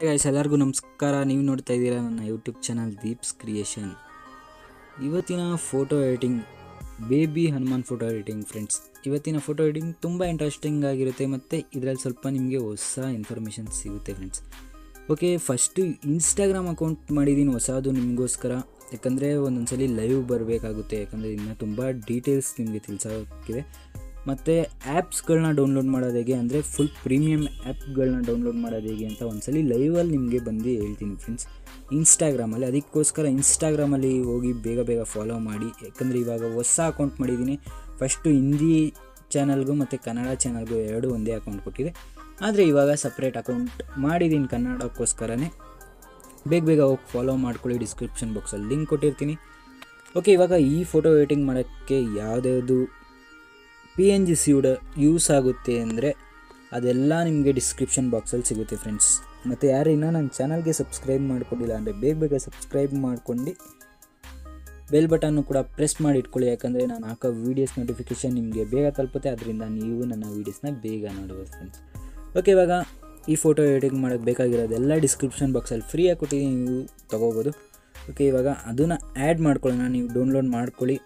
Guys ಎಲ್ಲರಿಗೂ ನಮಸ್ಕಾರ. ನೀವು ನೋಡ್ತಾ ಇದ್ದೀರಾ ನನ್ನ ಯೂಟ್ಯೂಬ್ ಚಾನಲ್ ದೀಪ್ಸ್ ಕ್ರಿಯೇಷನ್. ಇವತ್ತಿನ photo editing baby Hanuman photo editing friends. ಇವತ್ತಿನ ಫೋಟೋ ಎಡಿಟಿಂಗ್ ತುಂಬ ಇಂಟ್ರೆಸ್ಟಿಂಗ್ ಆಗಿರುತ್ತೆ ಮತ್ತು ಇದರಲ್ಲಿ ಸ್ವಲ್ಪ ನಿಮಗೆ ಹೊಸ ಇನ್ಫಾರ್ಮೇಷನ್ ಸಿಗುತ್ತೆ friends. Okay, first Instagram account ಮಾಡಿದ್ದೀನಿ ಹೊಸದು ನಿಮಗೋಸ್ಕರ. ಯಾಕಂದರೆ ಒಂದೊಂದ್ಸಲಿ ಲೈವ್ ಬರಬೇಕಾಗುತ್ತೆ, ಯಾಕಂದರೆ ಇನ್ನೂ ತುಂಬ ಡೀಟೇಲ್ಸ್ ನಿಮಗೆ ತಿಳಿಸೋಕ್ಕಿದೆ. ಮತ್ತು ಆ್ಯಪ್ಸ್ಗಳನ್ನ ಡೌನ್ಲೋಡ್ ಮಾಡೋದು ಹೇಗೆ ಅಂದರೆ ಫುಲ್ ಪ್ರೀಮಿಯಮ್ ಆ್ಯಪ್ಗಳನ್ನ ಡೌನ್ಲೋಡ್ ಮಾಡೋದು ಹೇಗೆ ಅಂತ ಒಂದ್ಸಲಿ ಲೈವಲ್ಲಿ ನಿಮಗೆ ಬಂದು ಹೇಳ್ತೀನಿ ಫ್ರೆಂಡ್ಸ್, ಇನ್ಸ್ಟಾಗ್ರಾಮಲ್ಲಿ. ಅದಕ್ಕೋಸ್ಕರ ಇನ್ಸ್ಟಾಗ್ರಾಮಲ್ಲಿ ಹೋಗಿ ಬೇಗ ಫಾಲೋ ಮಾಡಿ. ಯಾಕಂದರೆ ಇವಾಗ ಹೊಸ ಅಕೌಂಟ್ ಮಾಡಿದ್ದೀನಿ. ಫಸ್ಟು ಹಿಂದಿ ಚಾನಲ್ಗೂ ಮತ್ತು ಕನ್ನಡ ಚಾನಲ್ಗೂ ಎರಡು ಒಂದೇ ಅಕೌಂಟ್ ಕೊಟ್ಟಿದೆ. ಆದರೆ ಇವಾಗ ಸಪ್ರೇಟ್ ಅಕೌಂಟ್ ಮಾಡಿದ್ದೀನಿ ಕನ್ನಡಕ್ಕೋಸ್ಕರನೇ. ಬೇಗ ಹೋಗಿ ಫಾಲೋ ಮಾಡ್ಕೊಳ್ಳಿ. ಡಿಸ್ಕ್ರಿಪ್ಷನ್ ಬಾಕ್ಸಲ್ಲಿ ಲಿಂಕ್ ಕೊಟ್ಟಿರ್ತೀನಿ. ಓಕೆ, ಇವಾಗ ಈ ಫೋಟೋ ಎಡಿಟಿಂಗ್ ಮಾಡೋಕ್ಕೆ ಯಾವುದ್ಯಾವುದು PNG ಯೂಸ್ ಆಗುತ್ತೆ ಅಂದರೆ ಅದೆಲ್ಲ ನಿಮಗೆ ಡಿಸ್ಕ್ರಿಪ್ಷನ್ ಬಾಕ್ಸಲ್ಲಿ ಸಿಗುತ್ತೆ ಫ್ರೆಂಡ್ಸ್. ಮತ್ತು ಯಾರು ಇನ್ನೂ ನನ್ನ ಚಾನಲ್ಗೆ ಸಬ್ಸ್ಕ್ರೈಬ್ ಮಾಡ್ಕೊಂಡಿಲ್ಲ ಅಂದರೆ ಬೇಗ ಸಬ್ಸ್ಕ್ರೈಬ್ ಮಾಡ್ಕೊಂಡು ಬೆಲ್ ಬಟನ್ನು ಕೂಡ ಪ್ರೆಸ್ ಮಾಡಿ ಇಟ್ಕೊಳ್ಳಿ. ಯಾಕಂದರೆ ನಾನು ಹಾಕೋ ವೀಡಿಯೋಸ್ ನೋಟಿಫಿಕೇಷನ್ ನಿಮಗೆ ಬೇಗ ತಲುಪುತ್ತೆ. ಅದರಿಂದ ನೀವು ನನ್ನ ವೀಡಿಯೋಸ್ನ ಬೇಗ ನೋಡ್ಬೋದು ಫ್ರೆಂಡ್ಸ್. ಓಕೆ, ಇವಾಗ ಈ ಫೋಟೋ ಎಡಿಟಿಂಗ್ ಮಾಡೋಕ್ಕೆ ಬೇಕಾಗಿರೋದೆಲ್ಲ ಡಿಸ್ಕ್ರಿಪ್ಷನ್ ಬಾಕ್ಸಲ್ಲಿ ಫ್ರೀಯಾಗಿ ಕೊಟ್ಟಿದ್ದೀನಿ, ನೀವು ತೊಗೋಬೋದು. ಓಕೆ, ಇವಾಗ ಅದನ್ನು ಆ್ಯಡ್ ಮಾಡ್ಕೊಳ್ಳೋಣ. ನೀವು ಡೌನ್ಲೋಡ್ ಮಾಡ್ಕೊಳ್ಳಿ.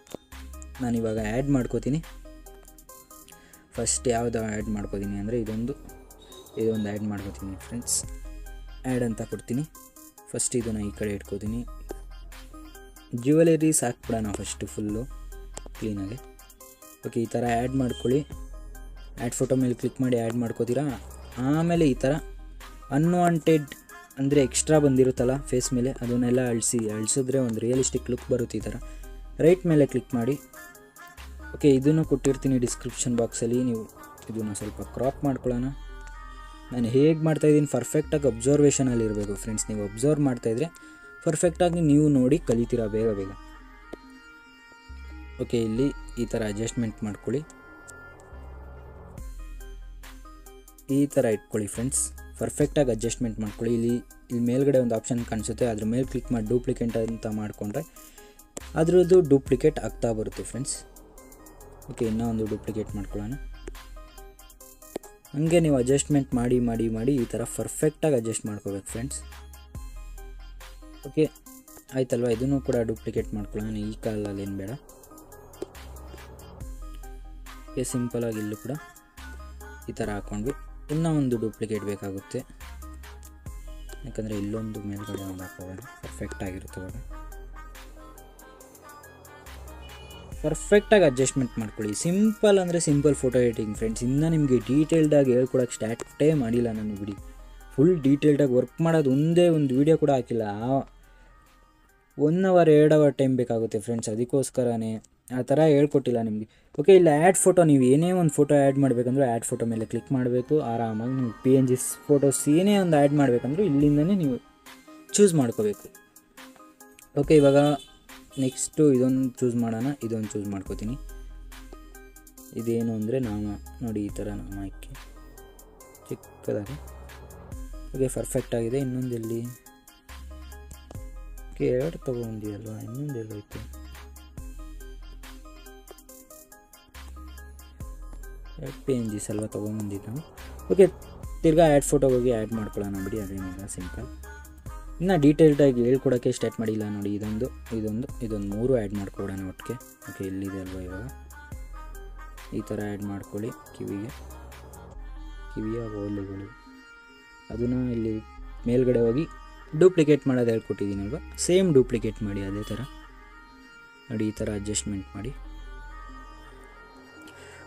ನಾನಿವಾಗ ಆ್ಯಡ್ ಮಾಡ್ಕೋತೀನಿ. ಫಸ್ಟ್ ಯಾವುದು ಆ್ಯಡ್ ಮಾಡ್ಕೋತೀನಿ ಅಂದರೆ ಇದೊಂದು ಆ್ಯಡ್ ಮಾಡ್ಕೋತೀನಿ ಫ್ರೆಂಡ್ಸ್. ಆ್ಯಡ್ ಅಂತ ಕೊಡ್ತೀನಿ. ಫಸ್ಟ್ ಇದನ್ನು ಈ ಕಡೆ ಇಟ್ಕೋತೀನಿ. ಜ್ಯುವೆಲರೀಸ್ ಹಾಕ್ಬಿಡೋಣ ಫಸ್ಟು ಫುಲ್ಲು ಕ್ಲೀನಾಗಿ. ಓಕೆ, ಈ ಥರ ಆ್ಯಡ್ ಮಾಡ್ಕೊಳ್ಳಿ. ಆ್ಯಡ್ ಫೋಟೋ ಮೇಲೆ ಕ್ಲಿಕ್ ಮಾಡಿ ಆ್ಯಡ್ ಮಾಡ್ಕೋತೀರಾ. ಆಮೇಲೆ ಈ ಥರ ಅನ್ವಾಂಟೆಡ್ ಅಂದರೆ ಎಕ್ಸ್ಟ್ರಾ ಬಂದಿರುತ್ತಲ್ಲ ಫೇಸ್ ಮೇಲೆ, ಅದನ್ನೆಲ್ಲ ಅಳಿಸಿದ್ರೆ ಒಂದು ರಿಯಲಿಸ್ಟಿಕ್ ಲುಕ್ ಬರುತ್ತೆ. ಈ ಥರ ರೈಟ್ ಮೇಲೆ ಕ್ಲಿಕ್ ಮಾಡಿ. ಓಕೆ, ಇದನ್ನು ಕೊಟ್ಟಿರ್ತೀನಿ ಡಿಸ್ಕ್ರಿಪ್ಷನ್ ಬಾಕ್ಸಲ್ಲಿ. ನೀವು ಇದನ್ನು ಸ್ವಲ್ಪ ಕ್ರಾಪ್ ಮಾಡ್ಕೊಳ್ಳೋಣ. ನಾನು ಹೇಗೆ ಮಾಡ್ತಾಯಿದ್ದೀನಿ ಪರ್ಫೆಕ್ಟಾಗಿ ಅಬ್ಸರ್ವೇಷನಲ್ಲಿ ಇರಬೇಕು ಫ್ರೆಂಡ್ಸ್. ನೀವು ಅಬ್ಸರ್ವ್ ಮಾಡ್ತಾಯಿದ್ರೆ ಪರ್ಫೆಕ್ಟಾಗಿ ನೀವು ನೋಡಿ ಕಲಿತೀರಾ ಬೇಗ. ಓಕೆ, ಇಲ್ಲಿ ಈ ಥರ ಅಡ್ಜಸ್ಟ್ಮೆಂಟ್ ಮಾಡ್ಕೊಳ್ಳಿ. ಈ ಥರ ಇಟ್ಕೊಳ್ಳಿ ಫ್ರೆಂಡ್ಸ್. ಪರ್ಫೆಕ್ಟಾಗಿ ಅಡ್ಜಸ್ಟ್ಮೆಂಟ್ ಮಾಡ್ಕೊಳ್ಳಿ. ಇಲ್ಲಿ ಮೇಲ್ಗಡೆ ಒಂದು ಆಪ್ಷನ್ ಕಾಣಿಸುತ್ತೆ, ಅದ್ರ ಮೇಲೆ ಕ್ಲಿಕ್ ಮಾಡಿ ಡೂಪ್ಲಿಕೇಟ್ ಅಂತ ಮಾಡಿಕೊಂಡ್ರೆ ಅದರದ್ದು ಡೂಪ್ಲಿಕೇಟ್ ಆಗ್ತಾ ಬರುತ್ತೆ ಫ್ರೆಂಡ್ಸ್. ಓಕೆ, ಇನ್ನೂ ಒಂದು ಡೂಪ್ಲಿಕೇಟ್ ಮಾಡ್ಕೊಳ್ಳೋಣ. ಹಂಗೆ ನೀವು ಅಡ್ಜಸ್ಟ್ಮೆಂಟ್ ಮಾಡಿ ಈ ಥರ ಪರ್ಫೆಕ್ಟಾಗಿ ಅಡ್ಜಸ್ಟ್ ಮಾಡ್ಕೋಬೇಕು ಫ್ರೆಂಡ್ಸ್. ಓಕೆ, ಆಯ್ತಲ್ವ. ಇದನ್ನು ಕೂಡ ಡೂಪ್ಲಿಕೇಟ್ ಮಾಡ್ಕೊಳ್ಳೋಣ. ಈ ಕಾಲಲ್ಲಿ ಏನು ಬೇಡ. ಓಕೆ, ಸಿಂಪಲಾಗಿ ಇಲ್ಲೂ ಕೂಡ ಈ ಥರ ಹಾಕ್ಕೊಂಡ್ವಿ. ಇನ್ನೂ ಒಂದು ಡೂಪ್ಲಿಕೇಟ್ ಬೇಕಾಗುತ್ತೆ, ಯಾಕಂದರೆ ಇಲ್ಲೊಂದು ಮೇಲ್ಗಡೆ ಒಂದು ಹಾಕೋಣ. ಪರ್ಫೆಕ್ಟಾಗಿರುತ್ತೆ ಅವಾಗ. ಪರ್ಫೆಕ್ಟಾಗಿ ಅಡ್ಜಸ್ಟ್ಮೆಂಟ್ ಮಾಡ್ಕೊಳ್ಳಿ. ಸಿಂಪಲ್ ಅಂದರೆ ಸಿಂಪಲ್ ಫೋಟೋ ಎಡಿಟಿಂಗ್ ಫ್ರೆಂಡ್ಸ್. ಇನ್ನೂ ನಿಮಗೆ ಡೀಟೇಲ್ಡಾಗಿ ಹೇಳ್ಕೊಡೋಕ್ಕೆ ಸ್ಟಾರ್ಟೇ ಮಾಡಿಲ್ಲ ನಾನು ಬಿಡಿ. ಫುಲ್ ಡೀಟೇಲ್ಡಾಗಿ ವರ್ಕ್ ಮಾಡೋದು ಒಂದೇ ಒಂದು ವೀಡಿಯೋ ಕೂಡ ಹಾಕಿಲ್ಲ. 1 ಅವರ್ 2 ಅವರ್ ಟೈಮ್ ಬೇಕಾಗುತ್ತೆ ಫ್ರೆಂಡ್ಸ್. ಅದಕ್ಕೋಸ್ಕರನೇ ಆ ಥರ ಹೇಳ್ಕೊಟ್ಟಿಲ್ಲ ನಿಮಗೆ. ಓಕೆ, ಇಲ್ಲ ಆ್ಯಡ್ ಫೋಟೋ, ನೀವು ಏನೇ ಒಂದು ಫೋಟೋ ಆ್ಯಡ್ ಮಾಡಬೇಕಂದ್ರೆ ಆ್ಯಡ್ ಫೋಟೋ ಮೇಲೆ ಕ್ಲಿಕ್ ಮಾಡಬೇಕು. ಆರಾಮಾಗಿ ನೀವು PNG ಫೋಟೋಸ್ ಏನೇ ಒಂದು ಆ್ಯಡ್ ಮಾಡಬೇಕಂದ್ರೂ ಇಲ್ಲಿಂದನೇ ನೀವು ಚೂಸ್ ಮಾಡ್ಕೋಬೇಕು. ಓಕೆ, ಇವಾಗ ನೆಕ್ಸ್ಟು ಇದೊಂದು ಚೂಸ್ ಮಾಡೋಣ. ಇದೊಂದು ಚೂಸ್ ಮಾಡ್ಕೋತೀನಿ. ಇದೇನು ಅಂದರೆ ನಾಮ ನೋಡಿ, ಈ ಥರ ನಾಮ ಹಾಕಿ ಚಿಕ್ಕದಾಗಿ. ಓಕೆ, ಪರ್ಫೆಕ್ಟಾಗಿದೆ. ಇನ್ನೊಂದು ಎಲ್ಲಿ? ಓಕೆ, 2 ತೊಗೊಂಡಿದಲ್ವ, ಇನ್ನೊಂದು ಎಲ್ಲೋಯ್ತು? PNG ಅಲ್ವ ತೊಗೊಂಬಂದಿದ್ದು ನಾವು. ಓಕೆ, ತಿರ್ಗಾ ಆ್ಯಡ್ ಫೋಟೋಗೆ ಹೋಗಿ ಆ್ಯಡ್ ಮಾಡ್ಕೊಳ್ಳೋಣ ಬಿಡಿ, ಅದೇನಿಲ್ಲ, ಸಿಂಪಲ್. ಇನ್ನು ಡೀಟೇಲ್ಡಾಗಿ ಹೇಳ್ಕೊಡೋಕ್ಕೆ ಸ್ಟಾರ್ಟ್ ಮಾಡಿಲ್ಲ ನೋಡಿ. ಇದೊಂದು 3 ಆ್ಯಡ್ ಮಾಡ್ಕೊಡೋಣ ಒಟ್ಟಿಗೆ. ಓಕೆ, ಇಲ್ಲಿದೆ ಅಲ್ವ. ಇವಾಗ ಈ ಥರ ಆ್ಯಡ್ ಮಾಡ್ಕೊಳ್ಳಿ. ಕಿವಿಯ ಓಲೆಗಳು ಅದನ್ನು ಇಲ್ಲಿ ಮೇಲ್ಗಡೆ ಹೋಗಿ ಡೂಪ್ಲಿಕೇಟ್ ಮಾಡೋದು ಹೇಳ್ಕೊಟ್ಟಿದ್ದೀನಿ ಅಲ್ವ, ಸೇಮ್ ಡೂಪ್ಲಿಕೇಟ್ ಮಾಡಿ ಅದೇ ಥರ ನೋಡಿ. ಈ ಥರ ಅಡ್ಜಸ್ಟ್ಮೆಂಟ್ ಮಾಡಿ.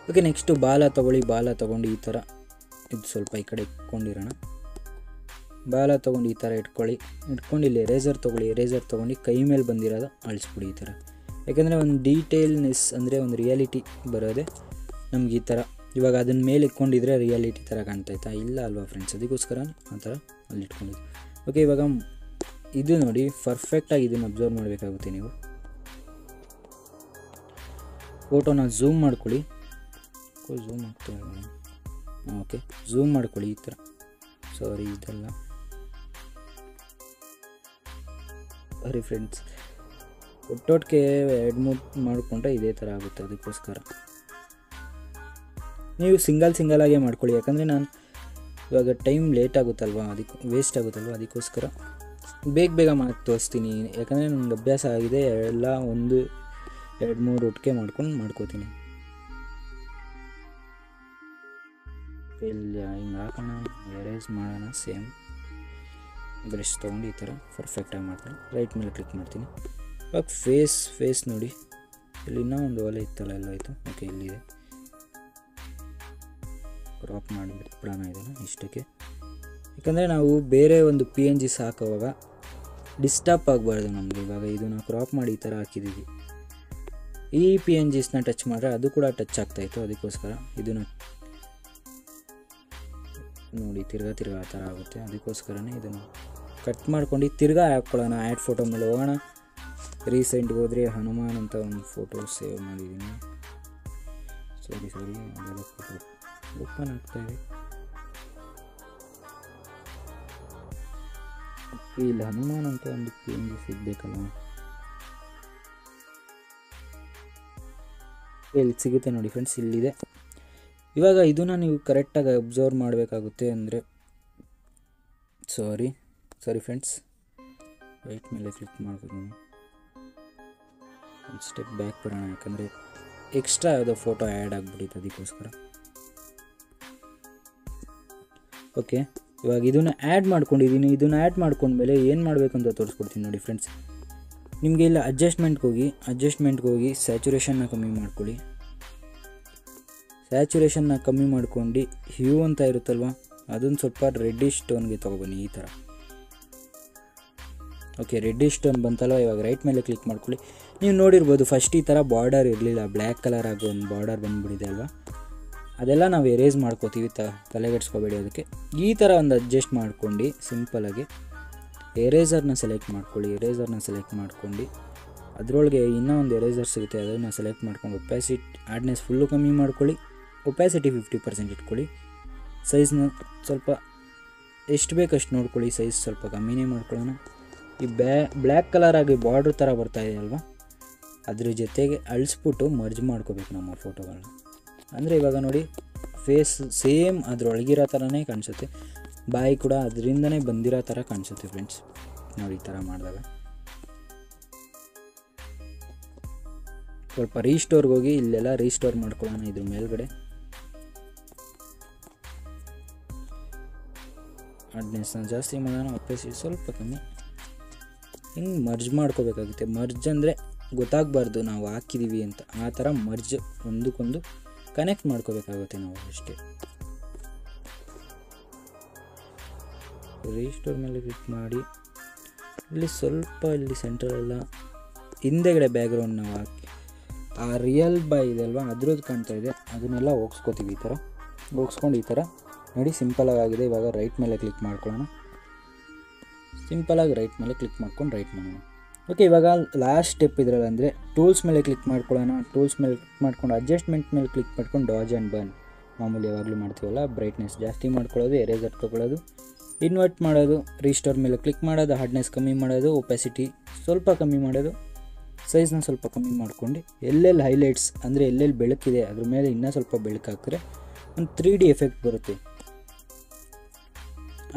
ಓಕೆ, ನೆಕ್ಸ್ಟು ಬಾಲ ತೊಗೊಂಡು ಈ ಥರ ಇದು ಸ್ವಲ್ಪ ಈ ಕಡೆ ಇಟ್ಕೊಂಡಿರೋಣ. ಬಾಲ ತೊಗೊಂಡು ಈ ಥರ ಇಟ್ಕೊಂಡು ಇಲ್ಲಿ ರೇಸರ್ ತೊಗೊಂಡು ಕೈ ಮೇಲೆ ಬಂದಿರೋದು ಅಳಿಸ್ಬಿಡಿ ಈ ಥರ. ಯಾಕಂದರೆ ಒಂದು ಡೀಟೇಲ್ನೆಸ್ ಅಂದರೆ ಒಂದು ರಿಯಾಲಿಟಿ ಬರೋದೆ ನಮ್ಗೆ ಈ ಥರ. ಇವಾಗ ಅದನ್ನ ಮೇಲೆ ಇಟ್ಕೊಂಡಿದ್ರೆ ರಿಯಾಲಿಟಿ ಥರ ಕಾಣ್ತಾಯ್ತಾ? ಇಲ್ಲ ಅಲ್ವಾ ಫ್ರೆಂಡ್ಸ್? ಅದಕ್ಕೋಸ್ಕರ ಆ ಥರ ಅಲ್ಲಿ ಇಟ್ಕೊಂಡಿದ್ದು. ಓಕೆ, ಇವಾಗ ಇದು ನೋಡಿ ಪರ್ಫೆಕ್ಟಾಗಿ ಇದನ್ನು ಅಬ್ಸರ್ವ್ ಮಾಡಬೇಕಾಗುತ್ತೆ ನೀವು. ಫೋಟೋನ ಝೂಮ್ ಮಾಡ್ಕೊಳ್ಳಿ. ಝೂಮ್ ಆಗ್ತಾ ಇರೋಣ. ಓಕೆ, ಝೂಮ್ ಮಾಡ್ಕೊಳ್ಳಿ ಈ ಥರ. ಸಾರಿ, ಇದೆಲ್ಲ ಸರಿ ಫ್ರೆಂಡ್ಸ್. ಒಟ್ಟೊಟ್ಟಿಗೆ 2-3 ಮಾಡಿಕೊಂಡ್ರೆ ಇದೇ ಥರ ಆಗುತ್ತೆ. ಅದಕ್ಕೋಸ್ಕರ ನೀವು ಸಿಂಗಲ್ ಆಗೇ ಮಾಡ್ಕೊಳ್ಳಿ. ಯಾಕಂದರೆ ನಾನು ಇವಾಗ ಟೈಮ್ ಲೇಟ್ ಆಗುತ್ತಲ್ವ, ಅದಕ್ಕೆ ವೇಸ್ಟ್ ಆಗುತ್ತಲ್ವ, ಅದಕ್ಕೋಸ್ಕರ ಬೇಗ ಮಾಡಿ ತೋರಿಸ್ತೀನಿ. ಯಾಕಂದರೆ ನನಗೆ ಅಭ್ಯಾಸ ಆಗಿದೆ, ಎಲ್ಲ 1-2-3 ಒಟ್ಟಿಗೆ ಮಾಡ್ಕೋತೀನಿ. ಇಲ್ಲಿ ಹಿಂಗೆ ಹಾಕೋಣ, ಎರೇಸ್ ಮಾಡೋಣ. ಸೇಮ್ ಬ್ರಷ್ ತೊಗೊಂಡು ಈ ಥರ ಪರ್ಫೆಕ್ಟಾಗಿ ಮಾಡ್ತೀನಿ. ರೈಟ್ ಮೇಲೆ ಕ್ಲಿಕ್ ಮಾಡ್ತೀನಿ. ಇವಾಗ ಫೇಸ್ ನೋಡಿ, ಇಲ್ಲಿ ಇನ್ನೂ ಒಂದು ಒಲೆ ಇತ್ತಲ್ಲ, ಎಲ್ಲ ಆಯಿತು. ಓಕೆ, ಇಲ್ಲಿದೆ. ಕ್ರಾಪ್ ಮಾಡಿಬಿಡೋಣ ಇದನ್ನು ಇಷ್ಟಕ್ಕೆ. ಯಾಕಂದರೆ ನಾವು ಬೇರೆ ಒಂದು PNG ಹಾಕುವಾಗ ಡಿಸ್ಟರ್ಬ್ ಆಗಬಾರ್ದು ನಮಗೆ. ಇವಾಗ ಇದನ್ನು ಕ್ರಾಪ್ ಮಾಡಿ ಈ ಥರ ಹಾಕಿದ್ದೀವಿ. ಈ PNGಸ್ನ ಟಚ್ ಮಾಡಿದ್ರೆ ಅದು ಕೂಡ ಟಚ್ ಆಗ್ತಾಯಿತ್ತು. ಅದಕ್ಕೋಸ್ಕರ ಇದನ್ನು ನೋಡಿ ತಿರ್ಗಾ ಆ ಥರ ಆಗುತ್ತೆ. ಅದಕ್ಕೋಸ್ಕರನೇ ಇದನ್ನು ಕಟ್ ಮಾಡ್ಕೊಂಡು ತಿರ್ಗಾ ಹಾಕ್ಕೊಳ್ಳೋಣ. ಆ್ಯಡ್ ಫೋಟೋ ಮೇಲೆ ಹೋಗೋಣ. ರೀಸೆಂಟ್ಗೆ ಹೋದರೆ ಹನುಮಾನ್ ಅಂತ ಒಂದು ಫೋಟೋ ಸೇವ್ ಮಾಡಿದ್ದೀನಿ. ಸಾರಿ ಅದೆಲ್ಲ ಫೋಟೋ ಓಪನ್ ಆಗ್ತಾಯಿದೆ. ಇಲ್ಲಿ ಹನುಮಾನ್ ಅಂತ ಒಂದು PNG ಸಿಗಬೇಕಲ್ಲ, ಇಲ್ಲಿ ಸಿಗುತ್ತೆ ನೋಡಿ ಫ್ರೆಂಡ್ಸ್, ಇಲ್ಲಿದೆ. ಇವಾಗ ಇದನ್ನು ನೀವು ಕರೆಕ್ಟಾಗಿ ಅಬ್ಸರ್ವ್ ಮಾಡಬೇಕಾಗುತ್ತೆ. ಅಂದರೆ ಸಾರಿ ಫ್ರೆಂಡ್ಸ್, ರೈಟ್ ಮೇಲೆ ಕ್ಲಿಕ್ ಮಾಡ್ಕೊತೀನಿ. ಒಂದು ಸ್ಟೆಪ್ ಬ್ಯಾಕ್ ಬರೋಣ, ಯಾಕಂದರೆ ಎಕ್ಸ್ಟ್ರಾ ಯಾವುದೋ ಫೋಟೋ ಆ್ಯಡ್ ಆಗಿಬಿಟ್ಟಿತ್ತು, ಅದಕ್ಕೋಸ್ಕರ. ಓಕೆ, ಇವಾಗ ಇದನ್ನು ಆ್ಯಡ್ ಮಾಡ್ಕೊಂಡಿದ್ದೀನಿ. ಇದನ್ನು ಆ್ಯಡ್ ಮಾಡ್ಕೊಂಡ್ಮೇಲೆ ಏನು ಮಾಡಬೇಕು ಅಂತ ತೋರಿಸ್ಕೊಡ್ತೀನಿ ನೋಡಿ ಫ್ರೆಂಡ್ಸ್. ನಿಮಗೆ ಇಲ್ಲ ಅಡ್ಜಸ್ಟ್ಮೆಂಟ್ಗೆ ಹೋಗಿ ಸ್ಯಾಚುರೇಷನ್ನ ಕಮ್ಮಿ ಮಾಡ್ಕೊಳ್ಳಿ. ಸ್ಯಾಚುರೇಷನ್ನ ಕಮ್ಮಿ ಮಾಡ್ಕೊಂಡು ಹ್ಯೂ ಅಂತ ಇರುತ್ತಲ್ವ, ಅದನ್ನು ಸ್ವಲ್ಪ ರೆಡ್ಡಿಶ್ ಟೋನ್ಗೆ ತೊಗೊಬನ್ನಿ ಈ ಥರ. ಓಕೆ, ರೆಡ್ಡಿಶ್ ಟೋನ್ ಬಂತಲ್ವ. ಇವಾಗ ರೈಟ್ ಮೇಲೆ ಕ್ಲಿಕ್ ಮಾಡ್ಕೊಳ್ಳಿ. ನೀವು ನೋಡಿರ್ಬೋದು ಫಸ್ಟ್ ಈ ಥರ ಬಾರ್ಡರ್ ಇರಲಿಲ್ಲ, ಬ್ಲ್ಯಾಕ್ ಕಲರ್ ಆಗೋ ಒಂದು ಬಾರ್ಡರ್ ಬಂದುಬಿಟ್ಟಿದೆ ಅಲ್ವಾ. ಅದೆಲ್ಲ ನಾವು ಎರೇಸ್ ಮಾಡ್ಕೋತೀವಿ, ತಲೆಗೆಡ್ಸ್ಕೊಬೇಡಿ. ಅದಕ್ಕೆ ಈ ಥರ ಒಂದು ಅಡ್ಜಸ್ಟ್ ಮಾಡ್ಕೊಂಡು ಸಿಂಪಲಾಗಿ ಎರೇಸರ್ನ ಸೆಲೆಕ್ಟ್ ಮಾಡ್ಕೊಂಡು ಅದರೊಳಗೆ ಇನ್ನೂ ಒಂದು ಎರೇಸರ್ ಸಿಗುತ್ತೆ, ಅದನ್ನು ಸೆಲೆಕ್ಟ್ ಮಾಡ್ಕೊಂಡು ಹಾರ್ಡ್ನೆಸ್ ಫುಲ್ಲು ಕಮ್ಮಿ ಮಾಡ್ಕೊಳ್ಳಿ. ಒಪ್ಯಾಸಿಟಿ 50% ಇಟ್ಕೊಳ್ಳಿ. ಸೈಜ್ನ ಸ್ವಲ್ಪ ಎಷ್ಟು ಬೇಕಷ್ಟು ನೋಡ್ಕೊಳ್ಳಿ. ಸೈಜ್ ಸ್ವಲ್ಪ ಕಮ್ಮಿನೇ ಮಾಡ್ಕೊಳ್ಳೋಣ. ಈ ಬ್ಲ್ಯಾಕ್ ಕಲರ್ ಆಗಿ ಬಾರ್ಡ್ರ್ ಥರ ಬರ್ತಾಯಿದೆ ಅಲ್ವಾ, ಅದ್ರ ಜೊತೆಗೆ ಅಳಿಸ್ಬಿಟ್ಟು ಮರ್ಜ್ ಮಾಡ್ಕೋಬೇಕು ನಮ್ಮ ಫೋಟೋಗಳನ್ನ. ಅಂದರೆ ಇವಾಗ ನೋಡಿ ಫೇಸ್ ಸೇಮ್ ಅದರೊಳಗಿರೋ ಥರನೇ ಕಾಣಿಸುತ್ತೆ, ಬಾಯಿ ಕೂಡ ಅದರಿಂದನೇ ಬಂದಿರೋ ಥರ ಕಾಣಿಸುತ್ತೆ ಫ್ರೆಂಡ್ಸ್. ನೋಡಿ ಈ ಥರ ಮಾಡಿದಾಗ ಸ್ವಲ್ಪ ರೀಸ್ಟೋರ್ಗೆ ಹೋಗಿ ಇಲ್ಲೆಲ್ಲ ರೀಸ್ಟೋರ್ ಮಾಡ್ಕೊಳ್ಳೋಣ. ಇದ್ರ ಮೇಲ್ಗಡೆ ಹಾರ್ಡ್ನೆಸ್ನ ಜಾಸ್ತಿ ಮಾಡೋಣ, ಒಪ್ಯಾಸಿಟಿ ಸ್ವಲ್ಪ ಕಮ್ಮಿ. ಹಿಂಗೆ ಮರ್ಜ್ ಮಾಡ್ಕೋಬೇಕಾಗುತ್ತೆ. ಮರ್ಜ್ ಅಂದರೆ ಗೊತ್ತಾಗಬಾರ್ದು ನಾವು ಹಾಕಿದ್ದೀವಿ ಅಂತ, ಆ ಥರ ಮರ್ಜ್ ಒಂದಕ್ಕೊಂದು ಕನೆಕ್ಟ್ ಮಾಡ್ಕೋಬೇಕಾಗುತ್ತೆ ನಾವು ಅಷ್ಟೇ. ರೀಸ್ಟೋರ್ ಮೇಲೆ ಕ್ಲಿಕ್ ಮಾಡಿ ಇಲ್ಲಿ ಸ್ವಲ್ಪ ಇಲ್ಲಿ ಸೆಂಟ್ರಲೆಲ್ಲ ಹಿಂದೆಗಡೆ ಬ್ಯಾಕ್ಗ್ರೌಂಡ್ ನಾವು ಹಾಕಿ ಆ ರಿಯಲ್ ಬಾಯ್ ಇದೆ ಅಲ್ವಾ, ಅದ್ರದ್ದು ಕಾಣ್ತಾ ಇದೆ, ಅದನ್ನೆಲ್ಲ ಹೋಗಿಸ್ಕೋತೀವಿ. ಈ ಥರ ಹೋಗಿಸ್ಕೊಂಡು ಈ ಥರ ನೋಡಿ ಸಿಂಪಲಾಗಿ ಆಗಿದೆ. ಇವಾಗ ರೈಟ್ ಮೇಲೆ ಕ್ಲಿಕ್ ಮಾಡ್ಕೊಳ್ಳೋಣ. ಸಿಂಪಲಾಗಿ ರೈಟ್ ಮೇಲೆ ಕ್ಲಿಕ್ ಮಾಡ್ಕೊಂಡು ರೈಟ್ ಮಾಡೋಣ. ಓಕೆ, ಇವಾಗ ಲಾಸ್ಟ್ ಸ್ಟೆಪ್ ಇದರಲ್ಲಿ ಅಂದರೆ ಟೂಲ್ಸ್ ಮೇಲೆ ಕ್ಲಿಕ್ ಮಾಡ್ಕೊಳ್ಳೋಣ. ಟೂಲ್ಸ್ ಮೇಲೆ ಕ್ಲಿಕ್ ಮಾಡ್ಕೊಂಡು ಅಡ್ಜಸ್ಟ್ಮೆಂಟ್ ಮೇಲೆ ಕ್ಲಿಕ್ ಮಾಡ್ಕೊಂಡು ಡಾಜ್ ಆ್ಯಂಡ್ ಬರ್ನ್ ಮಾಮೂಲಿ ಯಾವಾಗಲೂ ಮಾಡ್ತೀವಲ್ಲ, ಬ್ರೈಟ್ನೆಸ್ ಜಾಸ್ತಿ ಮಾಡ್ಕೊಳ್ಳೋದು, ಎರೇಸರ್ ತೊಗೊಳ್ಳೋದು, ಇನ್ವರ್ಟ್ ಮಾಡೋದು, ರೀಸ್ಟೋರ್ ಮೇಲೆ ಕ್ಲಿಕ್ ಮಾಡೋದು, ಹಾರ್ಡ್ನೆಸ್ ಕಮ್ಮಿ ಮಾಡೋದು, ಒಪ್ಯಾಸಿಟಿ ಸ್ವಲ್ಪ ಕಮ್ಮಿ ಮಾಡೋದು, ಸೈಜ್ನ ಸ್ವಲ್ಪ ಕಮ್ಮಿ ಮಾಡ್ಕೊಂಡು ಎಲ್ಲೆಲ್ಲಿ ಹೈಲೈಟ್ಸ್ ಅಂದರೆ ಎಲ್ಲೆಲ್ಲಿ ಬೆಳಕಿದೆ ಅದ್ರ ಮೇಲೆ ಇನ್ನೂ ಸ್ವಲ್ಪ ಬೆಳಕು ಹಾಕಿದ್ರೆ ಒಂದು 3D ಎಫೆಕ್ಟ್ ಬರುತ್ತೆ.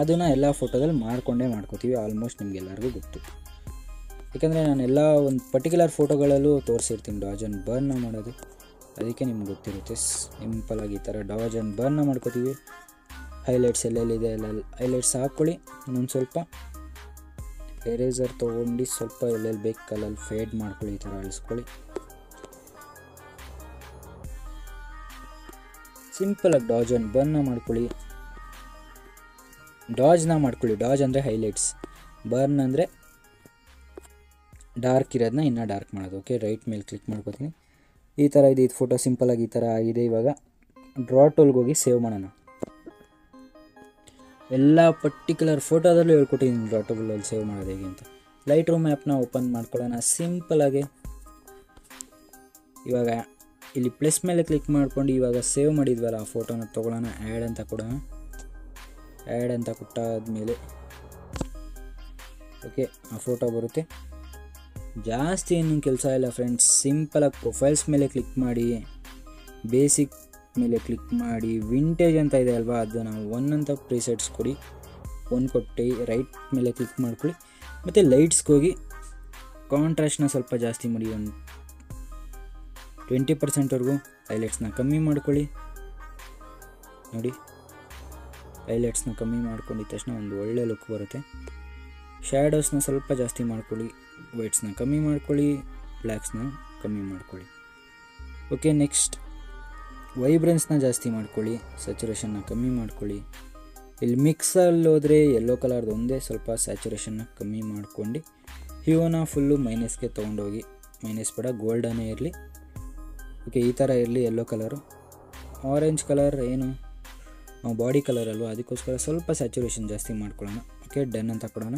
ಅದನ್ನು ಎಲ್ಲ ಫೋಟೋದಲ್ಲಿ ಮಾಡ್ಕೋತೀವಿ. ಆಲ್ಮೋಸ್ಟ್ ನಿಮಗೆಲ್ಲರಿಗೂ ಗೊತ್ತು, ಯಾಕಂದರೆ ನಾನೆಲ್ಲ ಒಂದು ಪರ್ಟಿಕ್ಯುಲರ್ ಫೋಟೋಗಳಲ್ಲೂ ತೋರಿಸಿರ್ತೀನಿ ಡಾಜ್ ಆ್ಯಂಡ್ ಬರ್ನ್ನ ಮಾಡೋದು, ಅದಕ್ಕೆ ನಿಮ್ಗೆ ಗೊತ್ತಿರುತ್ತೆ. ಸಿಂಪಲಾಗಿ ಈ ಥರ ಡಾಜ್ ಆ್ಯಂಡ್ ಬರ್ನ್ನ ಮಾಡ್ಕೋತೀವಿ. ಹೈಲೈಟ್ಸ್ ಎಲ್ಲೆಲ್ಲಿದೆ ಎಲ್ಲ ಹೈಲೈಟ್ಸ್ ಹಾಕ್ಕೊಳ್ಳಿ. ಇನ್ನೊಂದು ಸ್ವಲ್ಪ ಎರೇಸರ್ ತೊಗೊಂಡು ಸ್ವಲ್ಪ ಎಲ್ಲೆಲ್ಲಿ ಬೇಕು ಕಲ್ಲಲ್ಲಿ ಫೇಡ್ ಮಾಡ್ಕೊಳ್ಳಿ, ಈ ಥರ ಅಳಿಸ್ಕೊಳ್ಳಿ. ಸಿಂಪಲಾಗಿ ಡಾಜ್ ಆ್ಯಂಡ್ ಬರ್ನ್ನ ಮಾಡ್ಕೊಳ್ಳಿ. ಡಾಜ್ ಅಂದರೆ ಹೈಲೈಟ್ಸ್, ಬರ್ನ್ ಅಂದರೆ ಡಾರ್ಕ್ ಇರೋದನ್ನ ಇನ್ನೂ ಡಾರ್ಕ್ ಮಾಡೋದು. ಓಕೆ, ರೈಟ್ ಮೇಲೆ ಕ್ಲಿಕ್ ಮಾಡ್ಕೋತೀನಿ. ಈ ಥರ ಇದೆ ಇದು ಫೋಟೋ, ಸಿಂಪಲಾಗಿ ಈ ಥರ ಆಗಿದೆ. ಇವಾಗ ಡ್ರಾ ಟೂಲ್ಗೆ ಹೋಗಿ ಸೇವ್ ಮಾಡೋಣ. ಎಲ್ಲ ಪರ್ಟಿಕ್ಯುಲರ್ ಫೋಟೋದಲ್ಲೂ ಹೇಳ್ಕೊಟ್ಟಿದ್ದೀನಿ ಡ್ರಾ ಟೂಲಲ್ಲಿ ಸೇವ್ ಮಾಡೋದು ಹೇಗೆ ಅಂತ. ಲೈಟ್ ರೂಮ್ ಆ್ಯಪ್ನ ಓಪನ್ ಮಾಡ್ಕೊಳ್ಳೋಣ ಸಿಂಪಲಾಗಿ. ಇವಾಗ ಇಲ್ಲಿ ಪ್ಲಸ್ ಮೇಲೆ ಕ್ಲಿಕ್ ಮಾಡ್ಕೊಂಡು ಇವಾಗ ಸೇವ್ ಮಾಡಿದ್ವಲ್ಲ ಆ ಫೋಟೋನ ತೊಗೊಳ್ಳೋಣ. ಆ್ಯಡ್ ಅಂತ ಕೊಡೋಣ. ಆ್ಯಡ್ ಅಂತ ಕೊಟ್ಟಾದಮೇಲೆ ಓಕೆ ಆ ಫೋಟೋ ಬರುತ್ತೆ. ಜಾಸ್ತಿ ಏನು ಕೆಲಸ ಇಲ್ಲ ಫ್ರೆಂಡ್ಸ್, ಸಿಂಪಲಾಗಿ ಪ್ರೊಫೈಲ್ಸ್ ಮೇಲೆ ಕ್ಲಿಕ್ ಮಾಡಿ ಬೇಸಿಕ್ ಮೇಲೆ ಕ್ಲಿಕ್ ಮಾಡಿ ವಿಂಟೇಜ್ ಅಂತ ಇದೆ ಅಲ್ವಾ, ಅದನ್ನು 1 ಅಂತ ಪ್ರಿಸೆಟ್ಸ್ ಕೊಡಿ. 1 ಕೊಟ್ಟು ರೈಟ್ ಮೇಲೆ ಕ್ಲಿಕ್ ಮಾಡ್ಕೊಳ್ಳಿ. ಮತ್ತು ಲೈಟ್ಸ್ಗೆ ಹೋಗಿ ಕಾಂಟ್ರಾಸ್ಟ್ನ ಸ್ವಲ್ಪ ಜಾಸ್ತಿ ಮಾಡಿ, ಒಂದು 20%ವರೆಗೂ ಹೈಲೈಟ್ಸ್ನ ಕಮ್ಮಿ ಮಾಡ್ಕೊಳ್ಳಿ. ನೋಡಿ, ಹೈಲೈಟ್ಸ್ನ ಕಮ್ಮಿ ಮಾಡ್ಕೊಂಡಿದ ತಕ್ಷಣ ಒಂದು ಒಳ್ಳೆ ಲುಕ್ ಬರುತ್ತೆ. ಶ್ಯಾಡೋಸ್ನ ಸ್ವಲ್ಪ ಜಾಸ್ತಿ ಮಾಡ್ಕೊಳ್ಳಿ, ವೈಟ್ಸ್ನ ಕಮ್ಮಿ ಮಾಡ್ಕೊಳ್ಳಿ, ಬ್ಲ್ಯಾಕ್ಸ್ನ ಕಮ್ಮಿ ಮಾಡ್ಕೊಳ್ಳಿ. ಓಕೆ, ನೆಕ್ಸ್ಟ್ ವೈಬ್ರೆನ್ಸ್ನ ಜಾಸ್ತಿ ಮಾಡ್ಕೊಳ್ಳಿ, ಸ್ಯಾಚುರೇಷನ್ನ ಕಮ್ಮಿ ಮಾಡ್ಕೊಳ್ಳಿ. ಇಲ್ಲಿ ಮಿಕ್ಸಲ್ಲಿ ಹೋದರೆ ಯೆಲ್ಲೋ ಕಲರ್ದು ಒಂದೇ ಸ್ವಲ್ಪ ಸ್ಯಾಚುರೇಷನ್ನ ಕಮ್ಮಿ ಮಾಡ್ಕೊಂಡು ಹ್ಯೂನ ಫುಲ್ಲು ಮೈನಸ್ಗೆ ತೊಗೊಂಡೋಗಿ, ಮೈನಸ್ ಬೇಡ, ಗೋಲ್ಡನೇ ಇರಲಿ. ಓಕೆ, ಈ ಥರ ಇರಲಿ. ಯೆಲ್ಲೋ ಕಲರು, ಆರೆಂಜ್ ಕಲರ್ ಏನು ಬಾಡಿ ಕಲರ್ ಅಲ್ವಾ, ಅದಕ್ಕೋಸ್ಕರ ಸ್ವಲ್ಪ ಸ್ಯಾಚುರೇಷನ್ ಜಾಸ್ತಿ ಮಾಡ್ಕೊಳ್ಳೋಣ. ಓಕೆ, ಡನ್ ಅಂತ ಕೊಡೋಣ.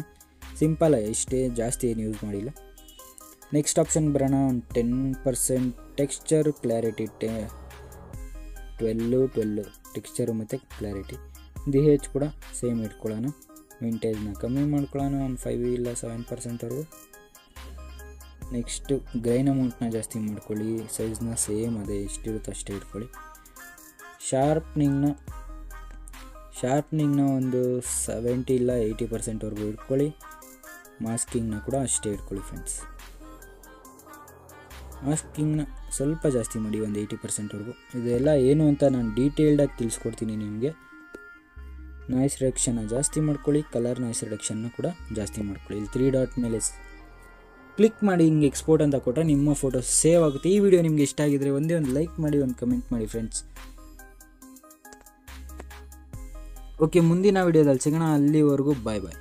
ಸಿಂಪಲ್, ಇಷ್ಟೇ, ಜಾಸ್ತಿ ಏನು ಯೂಸ್ ಮಾಡಿಲ್ಲ. ನೆಕ್ಸ್ಟ್ ಆಪ್ಷನ್ ಬರೋಣ. ಒಂದು 10% ಟೆಕ್ಸ್ಚರ್ ಕ್ಲಾರಿಟಿ, 12 ಟೆಕ್ಸ್ಚರು ಮತ್ತು ಕ್ಲಾರಿಟಿ. DH ಕೂಡ ಸೇಮ್ ಇಟ್ಕೊಳ್ಳೋಣ. ವಿಂಟೇಜ್ನ ಕಮ್ಮಿ ಮಾಡ್ಕೊಳ್ಳೋಣ, ಒಂದು 5 ಇಲ್ಲ 7%ವರೆಗೂ. ನೆಕ್ಸ್ಟು ಗ್ರೈನ್ ಅಮೌಂಟ್ನ ಜಾಸ್ತಿ ಮಾಡ್ಕೊಳ್ಳಿ, ಸೈಜ್ನ ಸೇಮ್ ಅದೇ ಎಷ್ಟಿರುತ್ತೆ ಅಷ್ಟೇ ಇಟ್ಕೊಳ್ಳಿ. ಶಾರ್ಪ್ನಿಂಗ್ನ ಒಂದು 70 ಇಲ್ಲ 80%ವರೆಗೂ ಇಟ್ಕೊಳ್ಳಿ. ಮಾಸ್ಕಿಂಗ್ನ ಕೂಡ ಅಷ್ಟೇ ಇಟ್ಕೊಳ್ಳಿ ಫ್ರೆಂಡ್ಸ್. ಮಾಸ್ಕಿಂಗ್ನ ಸ್ವಲ್ಪ ಜಾಸ್ತಿ ಮಾಡಿ, ಒಂದು 80%ವರೆಗೂ. ಇದೆಲ್ಲ ಏನು ಅಂತ ನಾನು ಡೀಟೇಲ್ಡಾಗಿ ತಿಳಿಸ್ಕೊಡ್ತೀನಿ ನಿಮಗೆ. ನಾಯ್ಸ್ ರಿಡಕ್ಷನ್ನ ಜಾಸ್ತಿ ಮಾಡ್ಕೊಳ್ಳಿ, ಕಲರ್ ನಾಯ್ಸ್ ರಿಡಕ್ಷನ್ನ ಕೂಡ ಜಾಸ್ತಿ ಮಾಡ್ಕೊಳ್ಳಿ. ಇಲ್ಲಿ 3 ಡಾಟ್ ಮೇಲೆ ಕ್ಲಿಕ್ ಮಾಡಿ ಹಿಂಗೆ ಎಕ್ಸ್ಪೋರ್ಟ್ ಅಂತ ಕೊಟ್ಟರೆ ನಿಮ್ಮ ಫೋಟೋ ಸೇವ್ ಆಗುತ್ತೆ. ಈ ವಿಡಿಯೋ ನಿಮಗೆ ಇಷ್ಟ ಆಗಿದ್ರೆ ಒಂದೇ ಒಂದು ಲೈಕ್ ಮಾಡಿ, ಒಂದು ಕಮೆಂಟ್ ಮಾಡಿ ಫ್ರೆಂಡ್ಸ್. ಓಕೆ, ಮುಂದಿನ ವಿಡಿಯೋದಲ್ಲಿ ಸಿಗೋಣ. ಅಲ್ಲಿವರೆಗೂ ಬಾಯ್ ಬಾಯ್.